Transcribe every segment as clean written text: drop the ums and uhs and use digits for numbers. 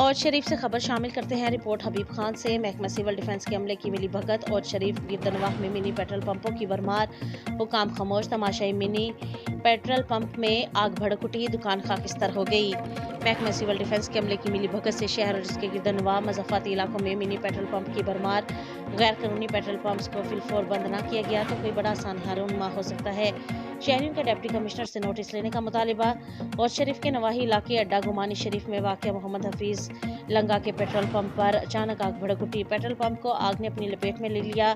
और शरीफ से खबर शामिल करते हैं। रिपोर्ट हबीब खान से। महकमा सिविल डिफेंस के अमले की मिली भगत और शरीफ गिरदनवाह में मिनी पेट्रोल पंपों की भरमार। हुकाम खामोश। तमाशाई मिनी पेट्रोल पंप में आग भड़क उठी। दुकान खाकिस्तर हो गई। महकमा सिविल डिफेंस के अमले की मिली भगत से शहर और इसके गिरदनवाह मज़ाफ़ाती इलाकों में मिनी पेट्रोल पंप की भरमार। गैर कानूनी पेट्रोल पंप्स को फिलफोर बंद न किया गया तो कोई बड़ा सानहारुनमा हो सकता है। शहरियों का डिप्टी कमिश्नर से नोटिस लेने का मुतालिबा। और शरीफ के नवाही इलाके अड्डा गुमानी शरीफ में वाक़ मोहम्मद हफीज़ लंगा के पेट्रोल पंप पर अचानक आग भड़क उठी। पेट्रोल पंप को आग ने अपनी लपेट में ले लिया।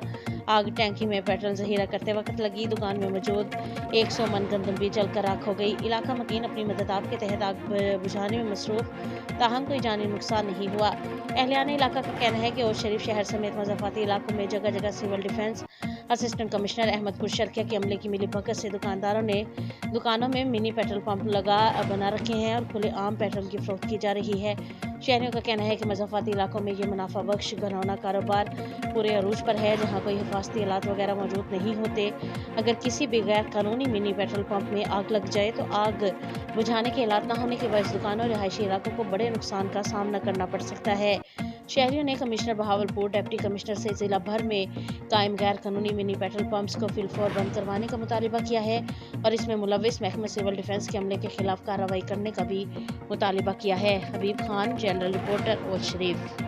आग टैंकी में पेट्रोल जहीरा करते वक्त लगी। दुकान में मौजूद 100 मन गंदम भी जलकर राख हो गई। इलाका मकीन अपनी मददाब के तहत आग बुझाने में मसरूफ, ताहम कोई जानी नुकसान नहीं हुआ। अहलियान इलाका का कहना है कि और शरीफ शहर समेत मज़ाफ़ाती इलाकों में जगह जगह civil defence assistant commissioner Ahmedpur Sharqia के अमले की मिली भगत से दुकानदारों ने दुकानों में मिनी पेट्रोल पंप बना रखे हैं और खुले आम पेट्रोल की फरोख्त की जा रही है। शहरियों का कहना है कि मज़ाफ़ाती इलाकों में ये मुनाफा बख्श घरौना कारोबार पूरे अरूज पर है, जहाँ कोई हिफाजती आलात वगैरह मौजूद नहीं होते। अगर किसी भी गैर कानूनी मिनी पेट्रोल पंप में आग लग जाए तो आग बुझाने के हालात न होने के बायस दुकानों और रिहायशी इलाकों को बड़े नुकसान का सामना करना पड़ सकता है। शहरियों ने कमिश्नर बहावलपुर, डिप्टी कमिश्नर से जिला भर में कायम गैर कानूनी मिनी पेट्रोल पंप्स को फिलफोर बंद करवाने का मुतालिबा किया है और इसमें मुलविस महकमा सिविल डिफेंस के अमले के खिलाफ कार्रवाई करने का भी मुतालिबा किया है। हबीब खान, जनरल रिपोर्टर, और शरीफ।